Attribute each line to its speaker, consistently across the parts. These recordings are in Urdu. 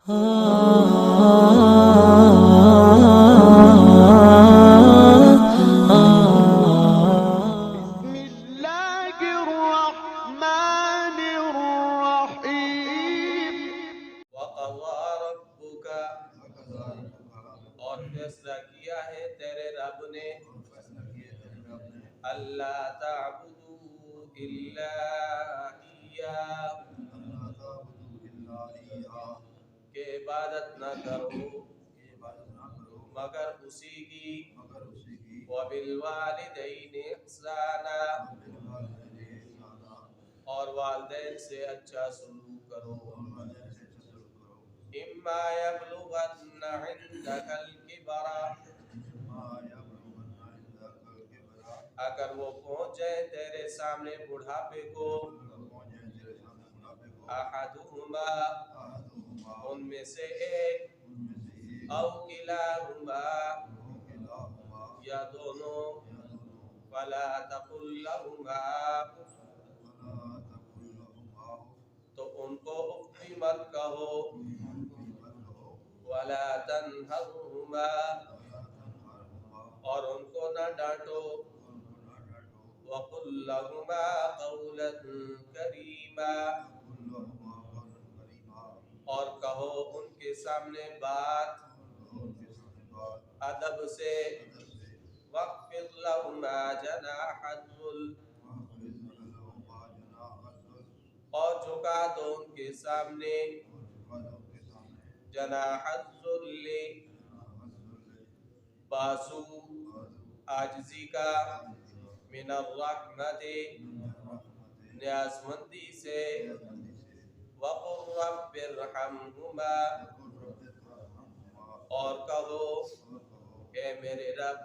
Speaker 1: بسم الله الرحمن الرحيم
Speaker 2: وقضى ربك اور فیصلہ کیا ہے تیرے رب نے اللہ تعبدوا الا ایاہ کہ عبادت نہ کرو مگر اسی کی وبالوالدین احسانا اور والدین سے اچھا سلوک کرو اما یبلغن عندک الکبر اگر وہ پہنچ جائے تیرے سامنے بڑھاپے کو احدہما ان میں سے ایک او کلاہما یا دونوں فلا تقل لہما تو ان کو اف مت کہو ولا تنہرہما اور ان کو نہ ڈانٹو وقل لہما قولا کریما اور کہو ان کے سامنے بات ادب سے واخفض لہما جناح الذل اور جھکا دو ان کے سامنے جناح الذل بازو عاجزی کا من الرحمت نیازمندی سے وقل رب ارحمہما اور کہو اے میرے رب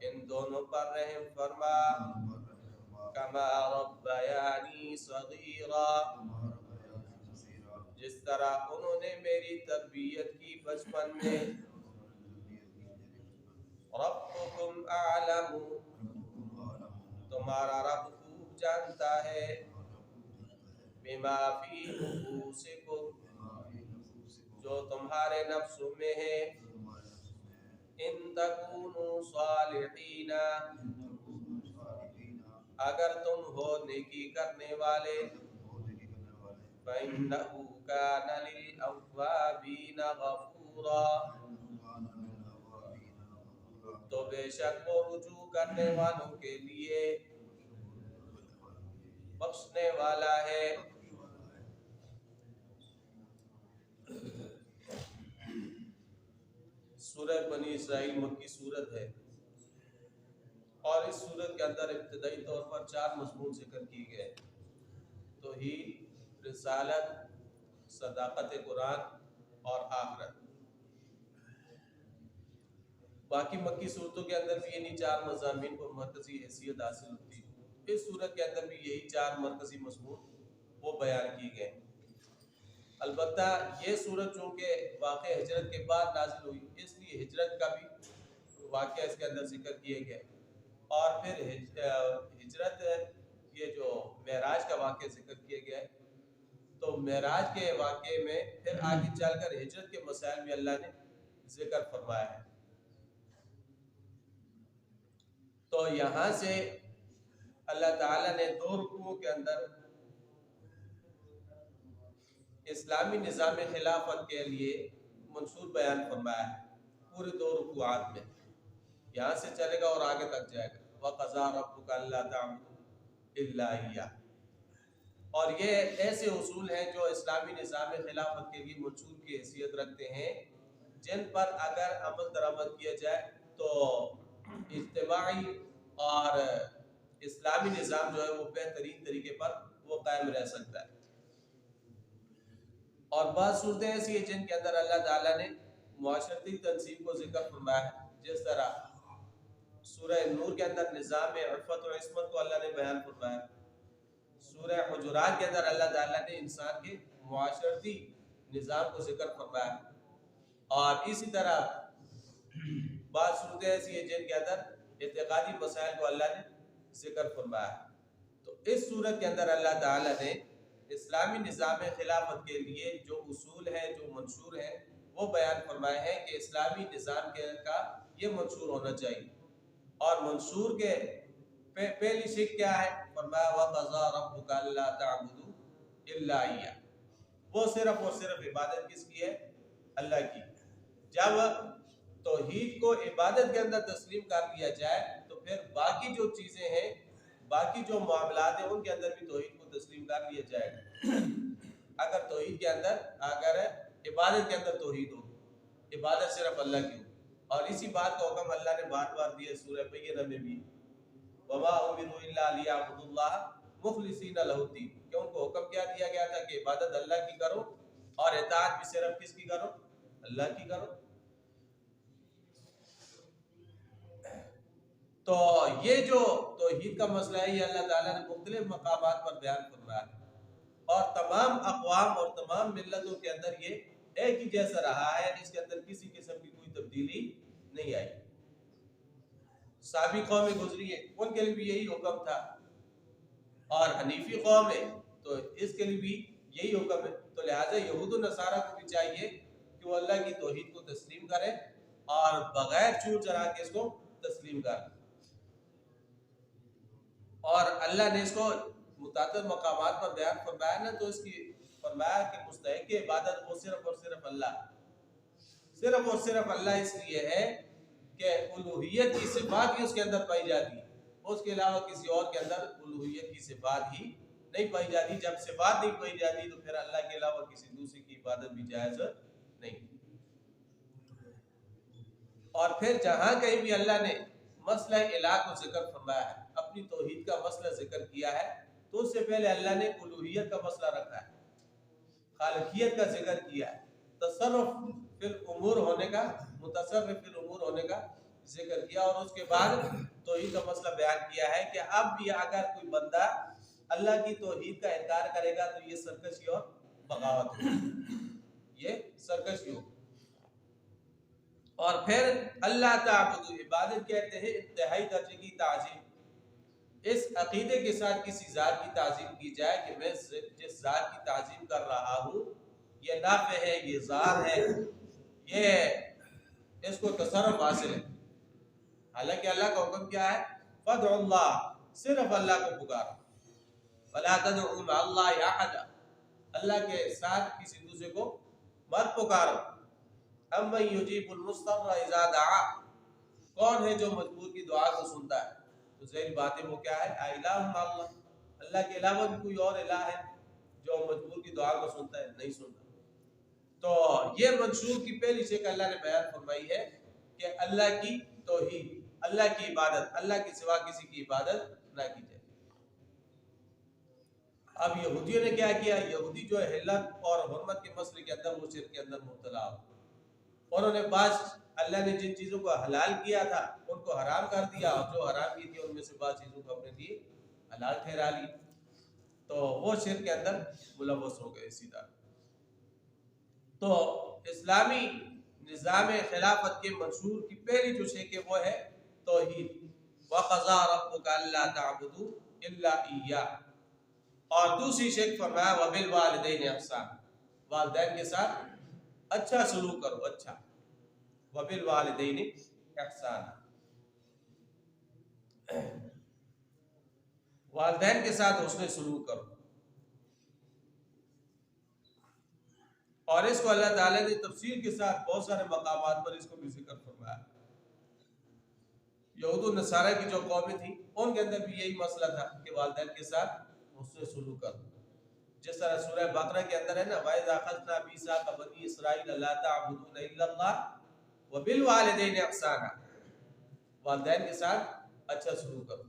Speaker 2: ان دونوں پر رحم فرما کما ربیانی صغیرا جس طرح انہوں نے میری تربیت کی بچپن میں ربکم اعلم تمہارا رب خوب جانتا ہے بما فی نفوسکم جو تمہارے نفسوں میں ہے ان تکونوا صالحین اگر تم ہو نیکی کرنے والے فإنہ کان للأوابین غفورا تو بے شک وہ رجوع کرنے والوں کے لیے بخشنے والا ہے سورہ بنی اسرائیل مکی سورت ہے اور اس سورت کے اندر ابتدائی طور پر 4 مضمون ذکر کیے گئے توحید رسالت صداقت قرآن اور آخرت باقی مکی صورتوں کے اندر بھی انہی 4 مضامین کو مرکزی حیثیت حاصل ہوتی ہے اس صورت کے اندر بھی یہی 4 مرکزی مضمون وہ بیان کیے گئے البتہ یہ صورت چونکہ واقع ہجرت کے بعد نازل ہوئی اس لیے ہجرت کا بھی واقعہ اس کے اندر ذکر کیے گئے اور پھر ہجرت یہ جو معراج کا واقعہ ذکر کیے گئے تو معراج کے واقعے میں پھر آگے چل کر ہجرت کے مسائل میں اللہ نے ذکر فرمایا ہے تو یہاں سے اللہ تعالیٰ نے 2 رکوعوں کے اندر اسلامی نظام خلافت کے لیے منصور بیان فرمایا ہے پورے 2 رکوعات میں یہاں سے چلے گا اور آگے تک جائے گا وَقَضَىٰ رَبُّكَ أَلَّا تَعْبُدُوا إِلَّا إِيَّاهُ اور یہ ایسے اصول ہیں جو اسلامی نظام خلافت کے لیے منصور کی حیثیت رکھتے ہیں جن پر اگر عمل درآمد کیا جائے تو اجتماعی اور اسلامی نظام جو ہے وہ بہترین طریقے پر وہ قائم رہ سکتا ہے اور بعض صورتیں ایسی ہیں جن کے اندر اللہ تعالیٰ نے معاشرتی تنظیم کو ذکر فرمایا ہے جس طرح سورہ نور کے اندر نظام عفت و عصمت کو اللہ نے بیان فرمایا سورہ حجرات کے اندر اللہ تعالیٰ نے انسان کے معاشرتی نظام کو ذکر فرمایا اور اسی طرح بعض صورتیں ایسی ہیں جن کے اندر اعتقادی مسائل کو اللہ نے ذکر فرمایا تو اس صورت کے اندر اللہ تعالیٰ نے اسلامی نظام خلافت کے لیے جو اصول ہیں جو منشور ہیں وہ بیان فرمائے ہیں کہ اسلامی نظام کا یہ منشور ہونا چاہیے. اور منشور کے پہلی شک کیا ہے؟ فرمایا وَقَضَىٰ رَبُّكَ أَلَّا تَعْبُدُوا إِلَّا إِيَّاهُ. وہ صرف اور صرف عبادت کس کی ہے؟ اللہ کی. جب توحید کو عبادت کے اندر تسلیم کر لیا جائے تو پھر باقی جو چیزیں ہیں، باقی جو معاملات ہیں، ان کے اندر بھی توحید کو تسلیم کر لیا جائے گا. اگر توحید کے اندر، اگر عبادت کے اندر توحید ہو، عبادت صرف اللہ کی ہو. اور اسی بات کا حکم اللہ نے بار بار دیا سورہ بینہ میں بھی، وَمَا أُمِرُوا إِلَّا لِيَعْبُدُوا اللَّهَ مُخْلِصِينَ لَهُ الدِّينَ. کہ ان کو حکم کیا دیا گیا تھا کہ عبادت اللہ کی کرو اور اطاعت بھی صرف کس کی کرو؟ اللہ کی کرو. تو یہ جو توحید کا مسئلہ ہے یہ اللہ تعالیٰ نے مختلف مقامات پر بیان فرمایا ہے، اور تمام اقوام اور تمام ملتوں کے اندر یہ ایک ہی جیسا رہا ہے، اس کے اندر کسی قسم کی کوئی تبدیلی نہیں آئی. سابق قومیں گزری ہیں، ان کے لیے بھی یہی حکم تھا، اور حنیفی قوم ہے تو اس کے لیے بھی یہی حکم ہے. تو لہٰذا یہود و نصارہ کو بھی چاہیے کہ وہ اللہ کی توحید کو تسلیم کریں اور بغیر چور چرا کے اس کو تسلیم کریں. اور اللہ نے اس کو متعدد مقامات پر بیان فرمایا نا، تو اس کی فرمایا کہ مستحق عبادت وہ صرف اور صرف اللہ، صرف اور صرف اللہ اس لیے ہے کہ الوہیت کی صفات ہی اس کے اندر پائی جاتی ہے، اس کے علاوہ کسی اور کے اندر الوہیت کی صفات ہی نہیں پائی جاتی. جب صفات نہیں پائی جاتی تو پھر اللہ کے علاوہ کسی دوسرے کی عبادت بھی جائز نہیں. اور پھر جہاں کہیں بھی اللہ نے مسئلہ الہ کو ذکر فرمایا ہے، اپنی توحید کا مسئلہ ذکر کیا ہے، تو اس سے پہلے اللہ نے الوہیت کا مسئلہ رکھا ہے، خالقیت کا ذکر کیا ہے، تصرف فی الامور ہونے کا، متصرف فی الامور ہونے کا ذکر کیا، اور اس کے بعد توحید کا مسئلہ بیان کیا ہے کہ اب بھی اگر کوئی بندہ اللہ کی توحید کا انکار کرے گا تو یہ سرکشی اور بغاوت ہے، یہ سرکشی ہو. اور پھر اللہ تعبدو، عبادت کہتے ہیں انتہائی درجے کی تعظیم. اس عقیدے کے ساتھ کسی ذات کی تعظیم کی جائے کہ میں جس ذات کی تعظیم کر رہا ہوں یہ نافع ہے، یہ ضار ہے، یہ اس کو تصرف حاصل ہے. حالانکہ اللہ کا حکم کیا ہے؟ فَادْعُوا اللَّهَ، صرف اللہ کو پکارو. وَلَا تَدْعُوا مَعَ اللَّهِ أَحَدًا، اللہ کے ساتھ کسی دوسرے کو مت پکارو. اَمَّن يُجِيبُ الْمُضْطَرَّ إِذَا دَعَاهُ، کون ہے جو مجبور کی دعا کو سنتا ہے؟ تو ظاہر بات ہے وہ کیا ہے؟ الہ مع اللہ، اللہ کے علاوہ بھی کوئی اور الہ ہے جو مجبور کی دعا کو سنتا ہے؟ نہیں سنتا. تو یہ منشور کی پہلی شک اللہ نے بیان فرمائی ہے کہ اللہ کی توحید، اللہ کی عبادت، اللہ کے سوا کسی کی عبادت نہ کی جائے. اب یہودیوں نے کیا کیا؟ یہودی جو ہے حلت اور حرمت کے مسئلے کے اندر وہ شرک کے اندر مبتلا ہو. انہوں نے بعض اللہ نے جن چیزوں کو حلال کیا تھا ان کو حرام کر دیا، اور جو حرام کی تھی ان میں سے بعض چیزوں کو اپنے لیے حلال ٹھہرا لی، تو وہ شرک کے اندر ملوث ہو گئے سیدھا. تو اسلامی نظام خلافت کے منشور کی پہلی جو شک ہے وہ ہے توحید. وَقَضَىٰ رَبُّكَ أَلَّا تَعْبُدُوا إِلَّا إِيَّاهُ. اور دوسری شک فرمایا وَبِالْوَالِدَيْنِ إِحْسَانًا، والدین کے ساتھ اچھا سلوک کرو. اچھا، وَبِالْوَالِدَيْنِ إِحْسَانًا، والدین کے ساتھ حسن سلوک کرو. اور اس کو اللہ تعالیٰ نے تفصیل کے ساتھ بہت سارے مقامات پر اس کو بھی ذکر فرمایا. یہود و نصارہ کی جو قومیں تھیں ان کے اندر بھی یہی مسئلہ تھا کہ والدین کے ساتھ حسن سلوک کرو. جس طرح سورہ بقرہ کے اندر ہے نا، وَإِذَا أَخَذْنَا مِيثَاقَ بَنِي إِسْرَائِيلَ لَا تَعْبُدُونَ إِلَّا اللَّهَ وَبِالْوَالِدَيْنِ إِحْسَانًا، والدین کے ساتھ اچھا سلوک کرو.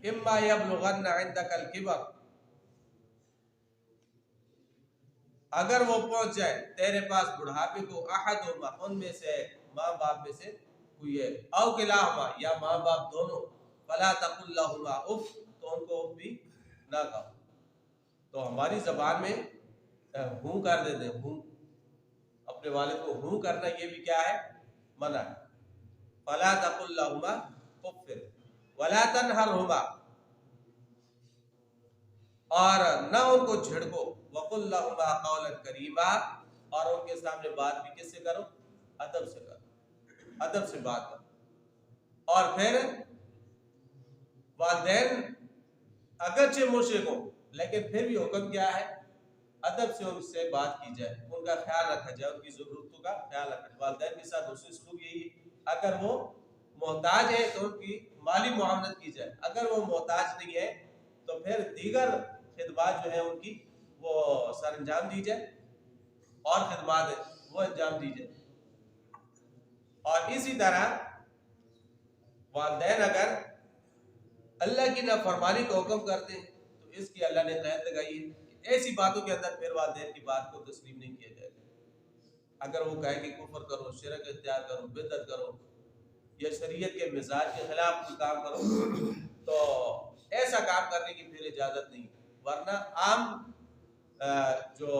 Speaker 2: إِمَّا يَبْلُغَنَّ عِندَكَ الْكِبَرَ، اگر وہ پہنچ جائے تیرے پاس بڑھاپے کو، احدہما، ان میں سے ماں باپ میں سے کوئی ہے، او کلاہما، یا ماں باپ دونوں، فلا تقل لہما اف، تو ان کو اف بھی نہ کہو. تو ہماری زبان میں ہوں کر دیتے ہیں، ہوں، اپنے والد کو ہوں کرنا یہ بھی کیا ہے؟ منع ہے. فلا تقل لهما اف ولا تنهرهما، اور نہ ان کو جھڑکو، وَقُلْ لَهُمَا قَوْلًا كَرِيمًا، اور ان کے سامنے بات بھی کس سے کرو؟ ادب سے کرو، ادب سے بات کرو۔ اور پھر والدین اگرچہ مشرک ہوں لیکن پھر بھی حکم کیا ہے؟ ادب سے ان سے بات کی جائے، ان کا خیال رکھا جائے، ان کی ضرورتوں کا خیال رکھا جائے۔ والدین کے ساتھ حسن سلوک یہی ہے، اگر وہ محتاج ہے تو ان کی مالی معاونت کی جائے، اگر وہ محتاج نہیں ہے تو پھر دیگر خدمات جو ہیں ان کی وہ سر انجام دی جائے، اور خدمات ہیں وہ انجام دی جائے۔ اور اسی طرح والدین اگر اللہ کی نافرمانی کو حکم کرتے ہیں تو اس کی اللہ نے قید لگائی ہے کہ ایسی باتوں کے اندر پھر والدین کی بات کو تسلیم نہیں کیا جائے گا۔ اگر وہ کہے کہ کفر کرو، شرک اختیار کرو، بدعت کرو، یا شریعت کے مزاج کے خلاف کوئی کام کرو، تو ایسا کام کرنے کی پھر اجازت نہیں، ورنہ عام جو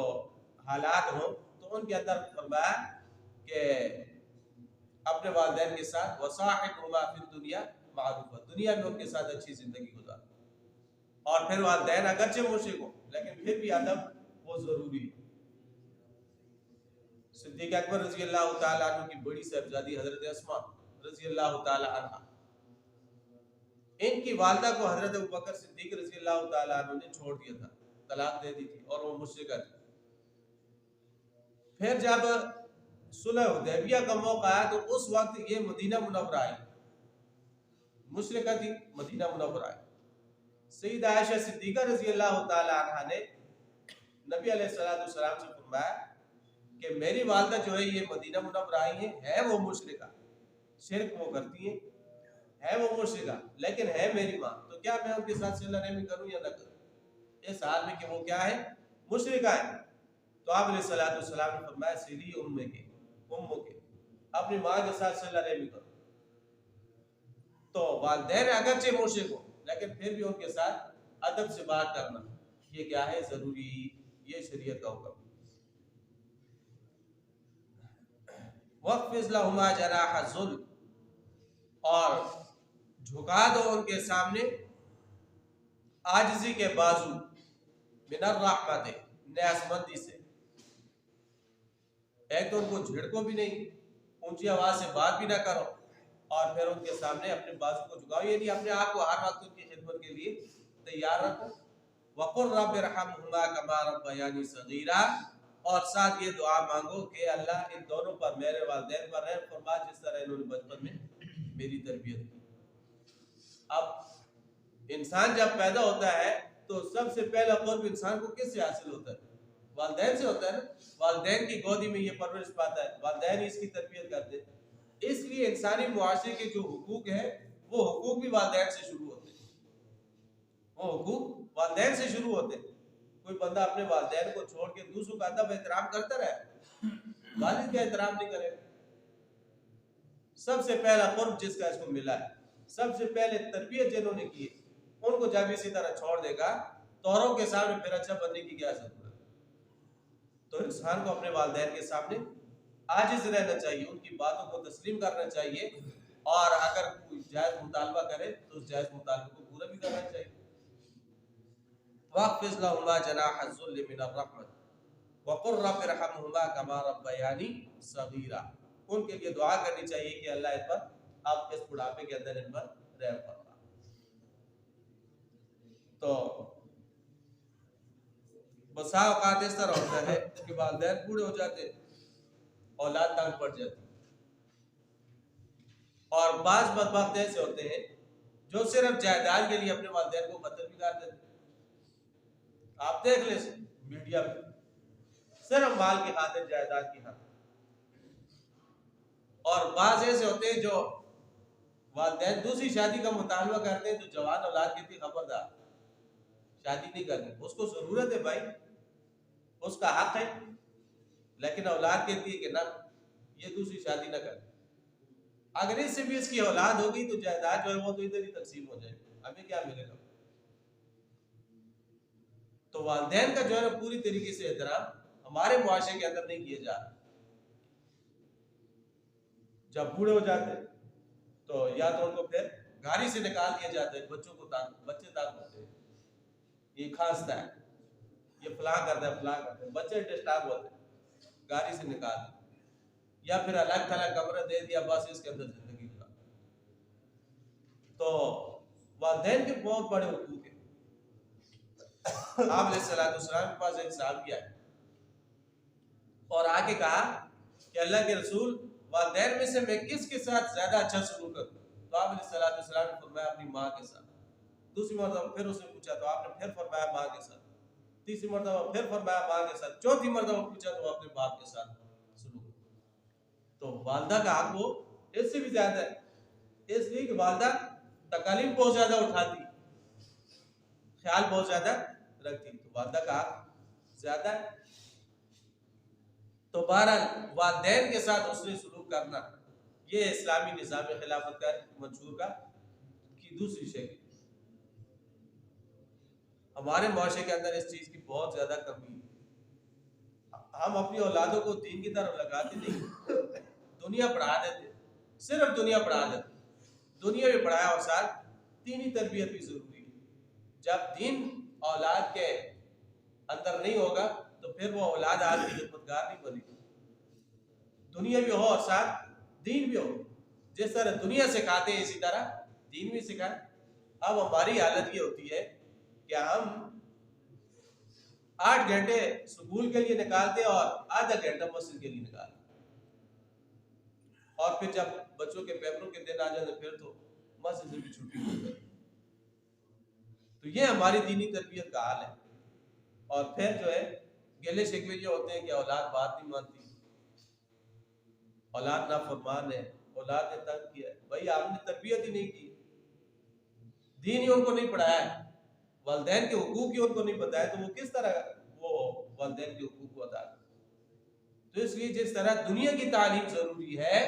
Speaker 2: حالات ہوں تو ان کے اندر فرمایا کہ اپنے والدین کے ساتھ وَصَاحِبْهُمَا فِي الدُّنْيَا مَعْرُوفًا، دنیا میں ان کے ساتھ اچھی زندگی گزار۔ اور پھر والدین اگرچہ مشرک ہوں لیکن پھر بھی ادب وہ ضروری ہے۔ صدیق اکبر رضی اللہ تعالیٰ عنہ کی بڑی صاحبزادی حضرت اسماء رضی اللہ تعالیٰ عنہ، ان کی والدہ کو حضرت ابوبکر صدیق رضی اللہ تعالیٰ عنہ نے چھوڑ دیا تھا، طلاق دے دی تھی، اور وہ مشرکہ تھی۔ پھر جب صلح حدیبیہ کا موقع آیا تو اس وقت یہ مدینہ منورہ آئی، مشرکہ تھی، مدینہ منورہ آئی۔ سیدہ عائشہ صدیقہ رضی اللہ تعالیٰ عنہ نے نبی علیہ السلام سے فرمایا کہ میری والدہ جو ہے یہ مدینہ منورہ آئی ہے وہ مشرکہ، شرک وہ کرتی ہیں، ہے وہ مشرکہ لیکن ہے میری ماں، تو کیا میں ان کے ساتھ صلہ رحمی کروں یا نہ کروں، اس حال میں کہ وہ کیا ہے؟ مشرکہ ہے۔ تو آپ علیہ السلام نے فرمایا سلی امو کے، اپنی ماں کے ساتھ صلہ رحمی کرو۔ تو والدین اگرچہ مشرک ہو لیکن پھر بھی ان کے ساتھ ادب سے بات کرنا یہ کیا ہے؟ ضروری، یہ شریعت کا حکم۔ وَخْفِضْ لَهُمَا جَنَاحَ الذُّلِّ، اور جھکا دو ان کے سامنے عاجزی کے بازو، من الرحمت، نیازمندی سے۔ ایک تو ان کو جھڑکو بھی نہیں، اونچی آواز سے بات بھی نہ کرو، اور پھر ان کے سامنے اپنے بازو کو جھکاؤ، یعنی اپنے آپ کو ہر وقت ان کی خدمت کے لیے تیار رکھو۔ وَقُلْ رَبِّ ارْحَمْهُمَا كَمَا رَبَّيَانِي صَغِيرًا، اور ساتھ یہ دعا مانگو کہ اللہ ان دونوں پر، میرے والدین پر رحم فرما جس طرح انہوں نے بچپن میں میری تربیت کی۔ اب انسان جب پیدا ہوتا ہے تو سب سے پہلا قرب انسان کو کس سے حاصل ہوتا ہے؟ والدین سے ہوتا ہے نا، والدین کی گودی میں یہ پرورش پاتا ہے، والدین ہی اس کی تربیت کرتے ہیں۔ اس لیے انسانی معاشرے کے جو حقوق ہیں وہ حقوق بھی والدین سے شروع ہوتے ہیں، وہ حقوق والدین سے شروع ہوتے ہیں۔ کوئی بندہ اپنے والدین کو چھوڑ کے دوسروں کا ادب احترام کرتا رہے، والد کا احترام نہیں کرے، سب سے پہلا قرب جس کا اس کو ملا ہے، سب سے پہلے تربیت جنہوں نے کی ان کو جب اسی طرح چھوڑ دے گا تو اوروں کے سامنے پھر اچھا بننے کی کیا ضرورت ہے؟ تو انسان کو اپنے والدین کے سامنے عاجز رہنا چاہیے، ان کی باتوں کو تسلیم کرنا چاہیے، اور اگر کوئی جائز مطالبہ کرے تو اس جائز مطالبے کو پورا بھی کرنا چاہیے۔ وَاخْفِضْ لَهُمَا جَنَاحَ الذُّلِّ مِنَ الرَّحْمَةِ وَقُلْ رَبِّ ارْحَمْهُمَا كَمَا رَبَّيَانِي صَغِيرًا، ان کے لیے دعا کرنی چاہیے کہ اللہ اس پر، آپ اس بڑھاپے کے اندر ان پر رحم فرما۔ تو بسا اوقات اس طرح ہوتا ہے کہ والدین بوڑھے ہو جاتے، اولاد تنگ پڑ جاتی، اور بعض بدبخت ایسے ہوتے ہیں جو صرف جائیداد کے لیے اپنے والدین کو قتل بھی کر دیتے۔ آپ دیکھ لیں میڈیا میں، صرف مال کی خاطر، جائیداد کی خاطر۔ اور بعض ایسے ہوتے ہیں جو والدین دوسری شادی کا مطالبہ کرتے ہیں تو جوان اولاد کہتی خبردار شادی نہیں کرنی، اس کو ضرورت ہے بھائی، اس کا حق ہے، لیکن اولاد کہتی ہے کہ نہ، یہ دوسری شادی نہ کرے۔ اگر اس سے بھی اس کی اولاد ہوگی تو جائیداد جو ہے وہ تو ادھر ہی تقسیم ہو جائے گی، ہمیں کیا ملے گا؟ تو والدین کا جو ہے نا پوری طریقے سے احترام ہمارے معاشرے کے اندر نہیں کیا جا رہا۔ جب بوڑھے ہو جاتے تو یا تو ان کو پھر گھر سے نکال دیا جاتا ہے، بچوں کو بچے تنگ ہوتے ہیں، یہ کھانستا ہے، یہ فلاں کرتا ہے، فلاں کرتا ہے، بچے ڈسٹرب ہوتے ہیں، گاڑی سے نکال دیا، یا پھر الگ تھلگ کمرہ دے دیا، بس اس کے اندر زندگی کا۔ تو والدین کے بہت بڑے حقوق ہیں۔ آپ علیہ السلام کے پاس ایک صحابی آئے اور آ کے کہا کہ اللہ کے رسول، والدین میں سے میں کس کے ساتھ زیادہ اچھا سلوک کروں؟ تو آپ علیہ السلام نے فرمایا اپنی ماں کے ساتھ۔ دوسری مرتبہ پھر اس نے پوچھا تو آپ نے پھر فرمایا ماں کے ساتھ۔ تیسری مرتبہ پھر فرمایا ماں کے ساتھ۔ چوتھی مرتبہ پوچھا تو اپنے باپ کے ساتھ سلوک۔ تو والدہ کا حق وہ اس سے بھی زیادہ ہے، اس لیے کہ والدہ تکالیف بہت زیادہ اٹھاتی، خیال بہت زیادہ رکھتی، تو والدہ کا حق زیادہ ہے۔ تو بہرحال والدین کے ساتھ حسن سلوک کرنا یہ اسلامی نظام خلافت کا منشور کا کی دوسری شکل۔ ہمارے معاشرے کے اندر اس چیز کی بہت زیادہ کمی ہے۔ ہم اپنی اولادوں کو دین کی طرف لگاتے نہیں، دنیا پڑھا دیتے، صرف دنیا پڑھا دیتے، دنیا بھی پڑھایا اور ساتھ دینی تربیت بھی ضروری ہے۔ جب دین اولاد کے اندر نہیں ہوگا تو پھر وہ اولاد آپ کی خدمت گار نہیں بنے گی۔ دنیا بھی ہو اور ساتھ دین بھی ہو، جس طرح دنیا سکھاتے ہیں اسی طرح دین بھی سکھائیں۔ اب ہماری حالت یہ ہوتی ہے کہ ہم 8 گھنٹے سکول کے لیے نکالتے اور آدھا گھنٹہ مسجد کے لیے نکالتے، اور پھر جب بچوں کے پیپروں کے دن آ جاتے پھر تو مسجد سے بھی چھٹی ہو جاتی۔ تو یہ ہماری دینی تربیت کا حال ہے۔ اور پھر جو ہے گلے شکوے یہ ہوتے ہیں کہ اولاد بات نہیں مانتی، اولاد نافرمان ہے، اولاد نے تنگ کیا ہے۔ بھائی آپ نے تربیت ہی نہیں کی، دین ہی ان کو نہیں پڑھایا ہے، والدین کے حقوق ہی ان کو نہیں بتایا، تو وہ کس طرح وہ والدین کے حقوق کو ادا کریں؟ تو اس لیے جس طرح دنیا کی تعلیم ضروری ہے،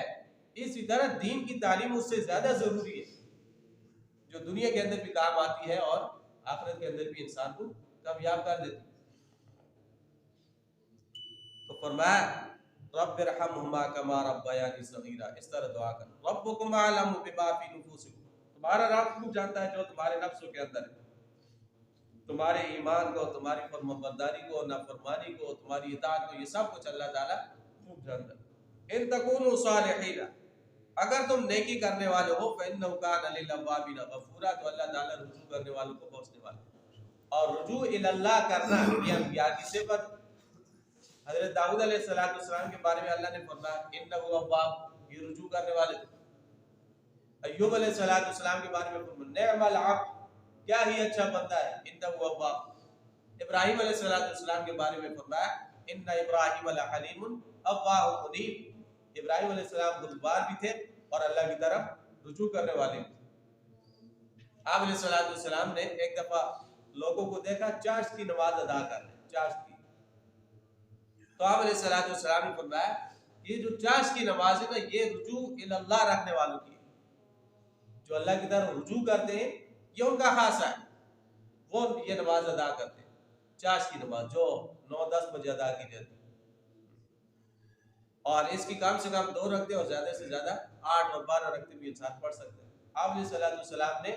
Speaker 2: اسی طرح دین کی تعلیم اس سے زیادہ ضروری ہے، جو دنیا کے اندر بھی کام آتی ہے اور آخرت کے اندر بھی انسان کو کامیاب کر دیتی۔ تو فرمایا رب ارحمہما کما ربیانی صغیرا، اس طرح دعا کرنا۔ ربکم اعلم بما فی نفوسکم، تمہارا رب خوب جانتا ہے جو تمہارے نفسوں کے اندر ہے، تمہارے ایمان کو، تمہاری فرمانبرداری کو، نافرمانی کو، تمہاری اطاعت کو، یہ سب کچھ اللہ تعالیٰ خوب جانتا ہے۔ ان تکونوا صالحین، اگر تم نیکی کرنے والے ہو فإنہ کان للأوابین غفورا، تو اللہ تعالیٰ رجوع کرنے والوں کو بخشنے والا ہے۔ اور رجوع الی اللہ کرنا یہ انبیاء کی صفت۔ حضرت داؤد علیہ السلام کے بارے میں اللہ نے فرمایا انہ اواب، یہ رجوع کرنے والے تھے۔ ایوب علیہ السلام کے بارے میں فرمایا نعم العبد، کیا ہی اچھا بندہ ہے، انہ اواب۔ ابراہیم علیہ السلام کے بارے میں فرمایا ان ابراہیم لحلیم اواب منیب، ابراہیم علیہ السلام بردبار بھی تھے اور اللہ کی طرف رجوع کرنے والے بھی تھے۔ آپ علیہ السلام نے ایک دفعہ لوگوں کو دیکھا چاشت کی نماز ادا کر رہے ہیں، چاشت کی، تو آپ علیہ السلام نے فرمایا یہ جو چاشت کی نماز ہے نا، یہ رجوع الی اللہ رکھنے والوں کی، جو اللہ کی طرف رجوع کرتے ہیں یہ ان کا خاصہ ہے، وہ یہ نماز ادا کرتے ہیں، چاشت کی نماز جو 9-10 بجے ادا کی جاتی ہے، اور اس کی کم سے کم 2 رکعتیں اور زیادہ سے زیادہ 8 اور 12 رکعتیں بھی انسان پڑھ سکتے ہیں۔ آپ علیہ السلام نے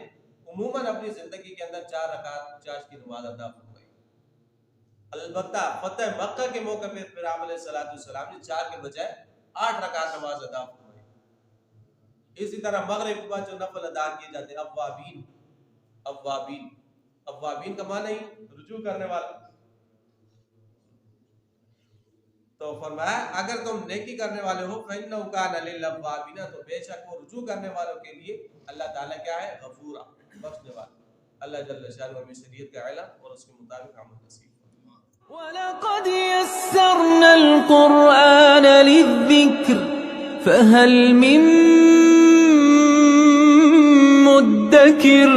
Speaker 2: عموماً اپنی زندگی کے اندر 4 رکعت چاشت کی نماز ادا فرمائی۔ البتہ فتح مکہ کے موقع پہ پھر آپ علیہ السلام نے 4 کے بجائے 8 رکعت نماز ادا فرمائی۔ اسی طرح مغرب کے بعد جو نفل ادا کیے جاتے ہیں، اوابین، اوابین، اوابین کا معنی ہی رجوع کرنے والا۔ تو فرمایا اگر تم نیکی کرنے والے ہو فإنہ کان للأوابین، تو بے شک وہ رجوع کرنے والوں کے لیے اللہ تعالیٰ کیا ہے، غفورا، بخشنے والا۔ اللہ جل شانہ ہمیں شریعت کا علم اور اس کے مطابق عمل نصیب۔
Speaker 3: وَلَقَدْ يَسَّرْنَا الْقُرْآنَ لِلذِّكْرِ فَهَلْ مِن مُّدَّكِرٍ